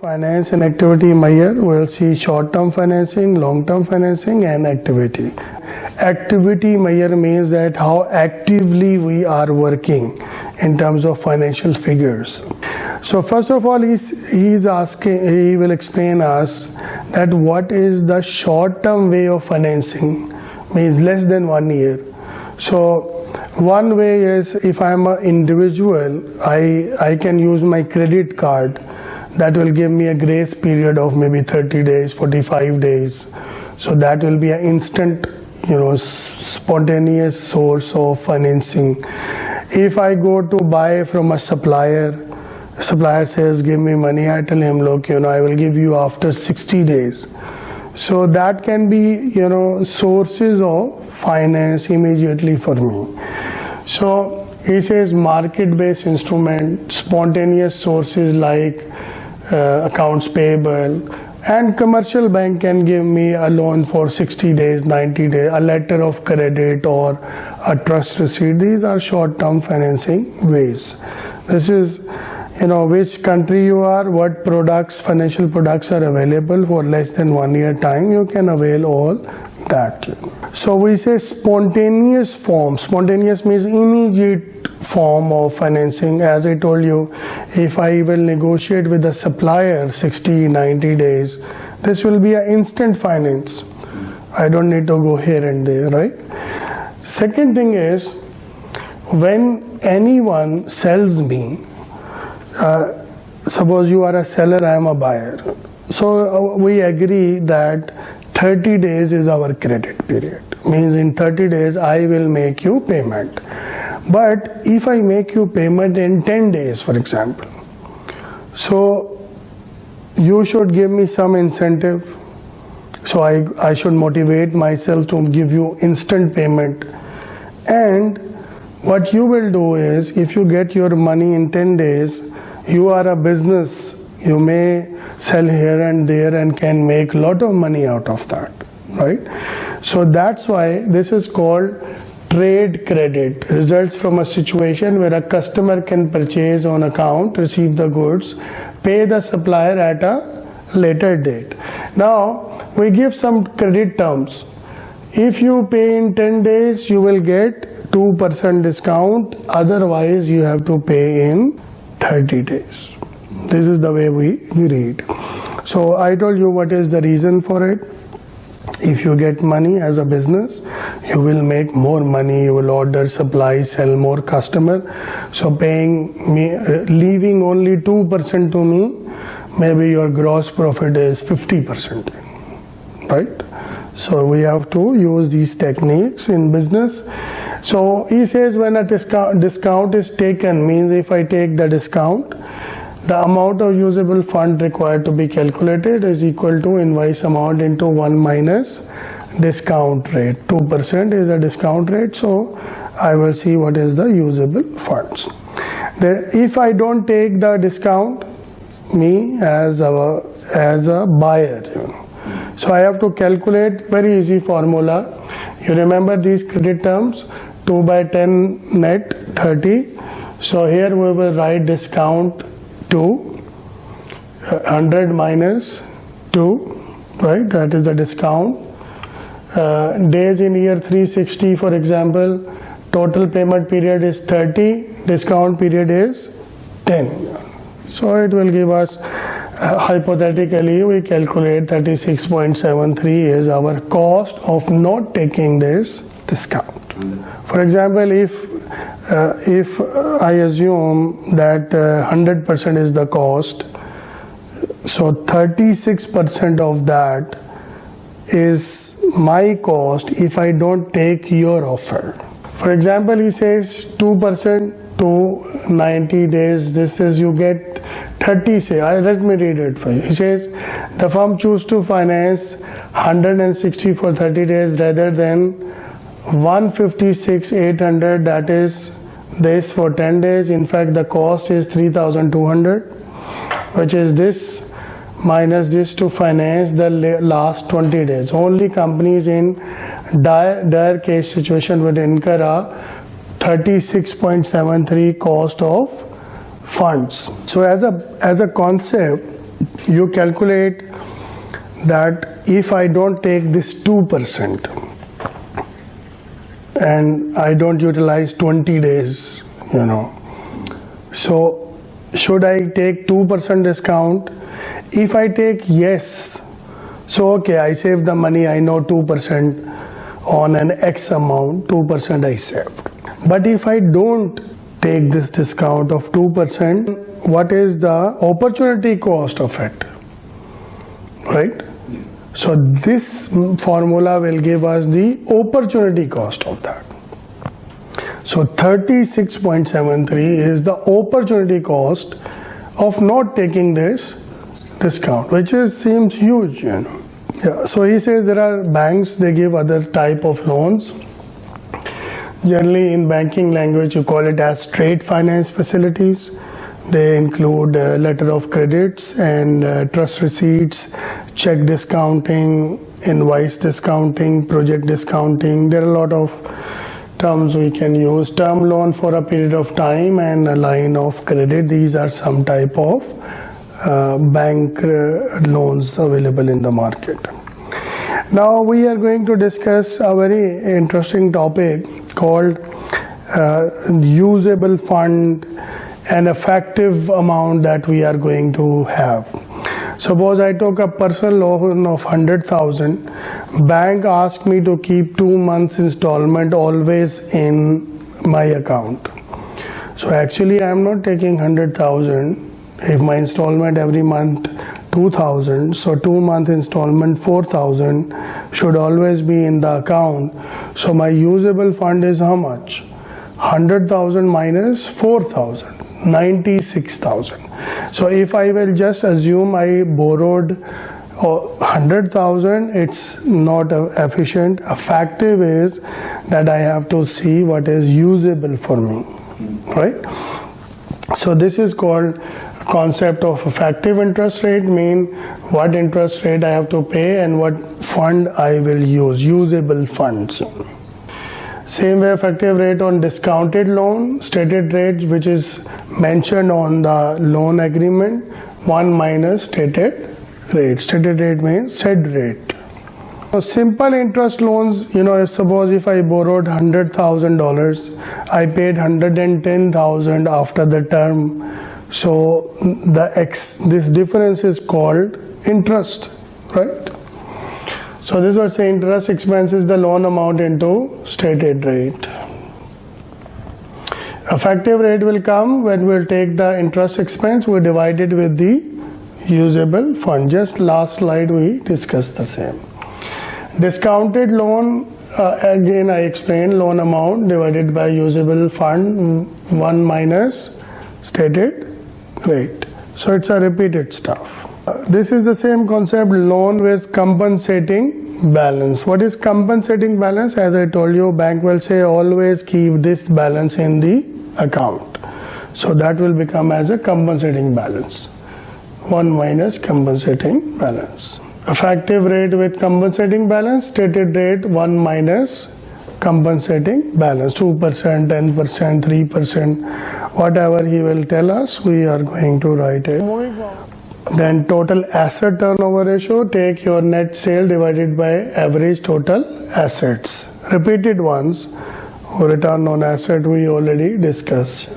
Finance and activity measure, we'll see short-term financing, long-term financing and activity. Activity measure means that how actively we are working in terms of financial figures. So first of all, he will explain us that what is the short-term way of financing, means less than 1 year. So one way is if I'm an individual, I can use my credit card. That will give me a grace period of maybe 30 days, 45 days. So that will be an instant, spontaneous source of financing. If I go to buy from a supplier says, give me money, I tell him, look, I will give you after 60 days. So that can be, sources of finance immediately for me. So he says market-based instrument, spontaneous sources like accounts payable, and commercial bank can give me a loan for 60 days, 90 days, a letter of credit or a trust receipt. These are short-term financing ways. This is, which country you are, what products, financial products are available for less than 1 year time, you can avail all that. So we say spontaneous form. Spontaneous means immediate form of financing. As I told you, if I will negotiate with a supplier 60, 90 days, this will be an instant finance. I don't need to go here and there, right? Second thing is, when anyone sells me, suppose you are a seller, I am a buyer. So we agree that 30 days is our credit period. Means in 30 days I will make you payment. But if I make you payment in 10 days, for example, so you should give me some incentive. So I should motivate myself to give you instant payment. And what you will do is, if you get your money in 10 days, you are a business. You may sell here and there and can make a lot of money out of that, right? So that's why this is called trade credit. Results from a situation where a customer can purchase on account, receive the goods, pay the supplier at a later date. Now, we give some credit terms. If you pay in 10 days, you will get 2% discount. Otherwise, you have to pay in 30 days. This is the way we read. So I told you what is the reason for it. If you get money as a business, you will make more money, you will order, supply, sell more customer. So paying me, leaving only 2% to me, maybe your gross profit is 50%, right? So we have to use these techniques in business. So he says when a discount is taken, means if I take the discount, the amount of usable fund required to be calculated is equal to invoice amount into 1 minus discount rate. 2% is a discount rate, so I will see what is the usable funds. If I don't take the discount, me as a buyer, so I have to calculate very easy formula. You remember these credit terms, 2 by 10 net 30. So here we will write discount 2, 100 minus 2, right? That is the discount. Days in year 360, for example, total payment period is 30, discount period is 10. So it will give us, hypothetically, we calculate 36.73 is our cost of not taking this discount. For example, if I assume that 100% is the cost, so 36% of that is my cost if I don't take your offer. For example, he says 2% to 90 days, this is you get 30, let me read it for you. He says the firm choose to finance 160 for 30 days rather than 156,800, that is this for 10 days. In fact, the cost is 3,200, which is this minus this to finance the last 20 days. Only companies in dire case situation would incur a 36.73 cost of funds. So as a concept, you calculate that if I don't take this 2% and I don't utilize 20 days, so should I take 2% discount? If I take yes, so okay, I save the money, I know 2% on an X amount, 2% I saved. But if I don't take this discount of 2%, what is the opportunity cost of it? Right? So this formula will give us the opportunity cost of that. So 36.73 is the opportunity cost of not taking this discount, which seems huge, Yeah. So he says there are banks, they give other type of loans. Generally in banking language you call it as trade finance facilities. They include letter of credits and trust receipts, check discounting, invoice discounting, project discounting. There are a lot of terms we can use. Term loan for a period of time and a line of credit. These are some type of bank loans available in the market. Now we are going to discuss a very interesting topic called usable fund and effective amount that we are going to have. Suppose I took a personal loan of 100,000. Bank asked me to keep 2 months installment always in my account. So actually I am not taking 100,000. If my installment every month 2,000, so 2 month installment 4,000 should always be in the account. So my usable fund is how much? 100,000 minus 4,000. 96,000. So if I will just assume I borrowed 100,000, it's not efficient. Effective is that I have to see what is usable for me, right? So this is called concept of effective interest rate, mean what interest rate I have to pay and what fund I will use, usable funds. Same way effective rate on discounted loan, stated rate which is mentioned on the loan agreement, 1 minus stated rate. Stated rate means said rate. So simple interest loans, if suppose if I borrowed $100,000, I paid $110,000 after the term. So this difference is called interest, right? So this was say interest expense is the loan amount into stated rate. Effective rate will come when we'll take the interest expense, we divide it with the usable fund. Just last slide we discussed the same. Discounted loan, again I explained, loan amount divided by usable fund, 1 minus stated rate. So it's a repeated stuff. This is the same concept, loan with compensating balance. What is compensating balance? As I told you, bank will say always keep this balance in the account. So that will become as a compensating balance. 1 minus compensating balance. Effective rate with compensating balance, stated rate 1 minus compensating balance, 2%, 10%, 3%, whatever he will tell us, we are going to write it. Then total asset turnover ratio, take your net sale divided by average total assets. Repeated ones, return on asset we already discussed.